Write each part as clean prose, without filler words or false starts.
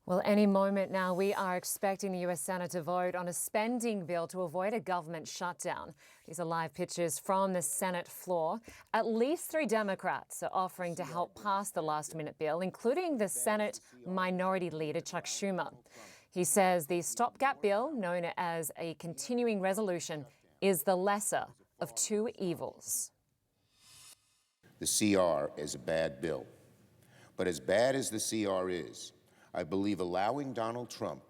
Well, any moment now, we are expecting the US Senate to vote on a spending bill to avoid a government shutdown. These are live pictures from the Senate floor. At least 3 Democrats are offering to help pass the last-minute bill, including the Senate Minority Leader Chuck Schumer. He says the stopgap bill, known as a continuing resolution, is the lesser of 2 evils. The CR is a bad bill. But as bad as the CR is, I believe allowing Donald Trump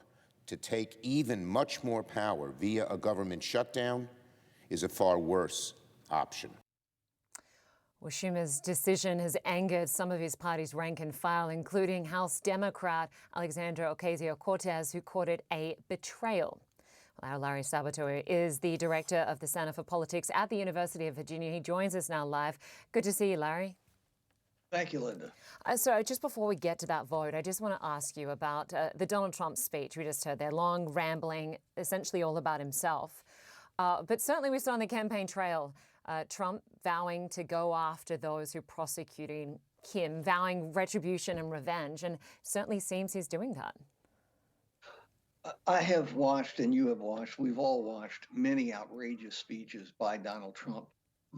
to take even much more power via a government shutdown is a far worse option. Well, Schumer's decision has angered some of his party's rank and file, including House Democrat Alexandria Ocasio-Cortez, who called it a betrayal. Well, Larry Sabato is the director of the Center for Politics at the University of Virginia. He joins us now live. Good to see you, Larry. Thank you, Linda. So just before we get to that vote, I just want to ask you about the Donald Trump speech we just heard there, long, rambling, essentially all about himself. But certainly we saw on the campaign trail Trump vowing to go after those who are prosecuting him, vowing retribution and revenge, and certainly seems he's doing that. I have watched, and you have watched, we've all watched many outrageous speeches by Donald Trump.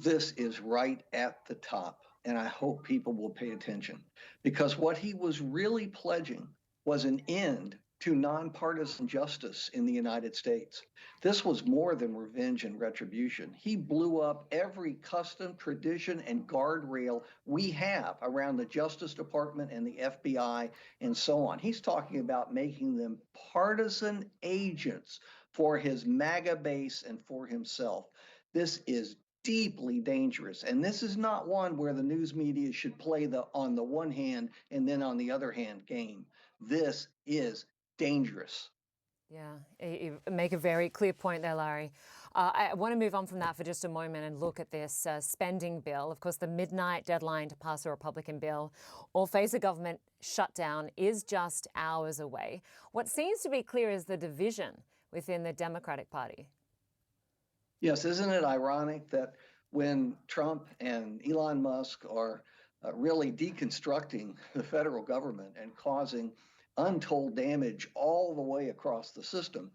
This is right at the top, and I hope people will pay attention, because what he was really pledging was an end to nonpartisan justice in the United States. This was more than revenge and retribution. He blew up every custom, tradition, and guardrail we have around the Justice Department and the FBI and so on. He's talking about making them partisan agents for his MAGA base and for himself. This is deeply dangerous. And this is not one where the news media should play the on the one hand and then on the other hand game. This is dangerous. Yeah, you make a very clear point there, Larry. I want to move on from that for just a moment and look at this spending bill. Of course, the midnight deadline to pass a Republican bill or face a government shutdown is just hours away. What seems to be clear is the division within the Democratic Party. Yes, isn't it ironic that when Trump and Elon Musk are really deconstructing the federal government and causing untold damage all the way across the system,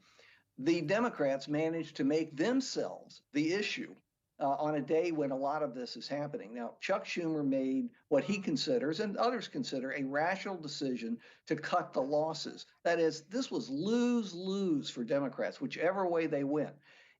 the Democrats managed to make themselves the issue on a day when a lot of this is happening. Now, Chuck Schumer made what he considers, and others consider, a rational decision to cut the losses. That is, this was lose-lose for Democrats, whichever way they went.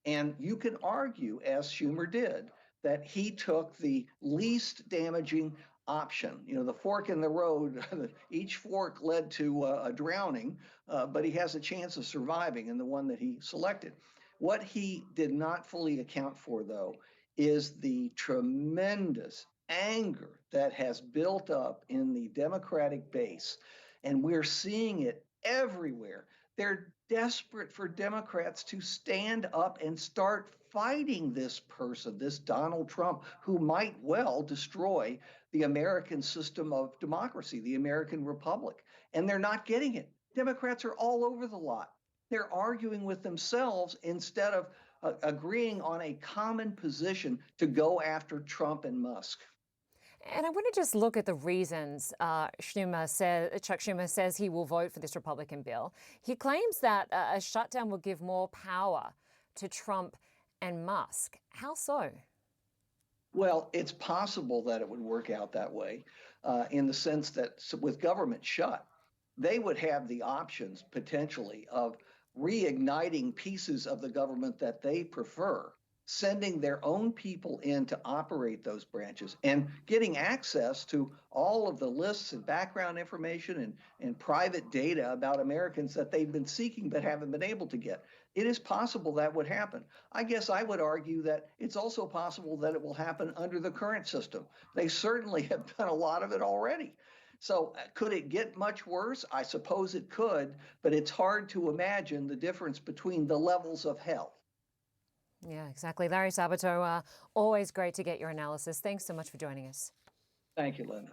And you can argue, as Schumer did, that he took the least damaging option. You know, the fork in the road, each fork led to a drowning, but he has a chance of surviving in the one that he selected. What he did not fully account for, though, is the tremendous anger that has built up in the Democratic base. And we're seeing it everywhere. They're desperate for Democrats to stand up and start fighting this person, this Donald Trump, who might well destroy the American system of democracy, the American republic. And they're not getting it. Democrats are all over the lot. They're arguing with themselves instead of agreeing on a common position to go after Trump and Musk. And I want to just look at the reasons Chuck Schumer says he will vote for this Republican bill. He claims that a shutdown will give more power to Trump and Musk. How so? Well, it's possible that it would work out that way in the sense that with government shut, they would have the options potentially of reigniting pieces of the government that they prefer, sending their own people in to operate those branches and getting access to all of the lists and background information and private data about Americans that they've been seeking but haven't been able to get. It is possible that would happen. I guess I would argue that it's also possible that it will happen under the current system. They certainly have done a lot of it already. So could it get much worse? I suppose it could, but it's hard to imagine the difference between the levels of hell. Yeah, exactly. Larry Sabato, always great to get your analysis. Thanks so much for joining us. Thank you, Linda.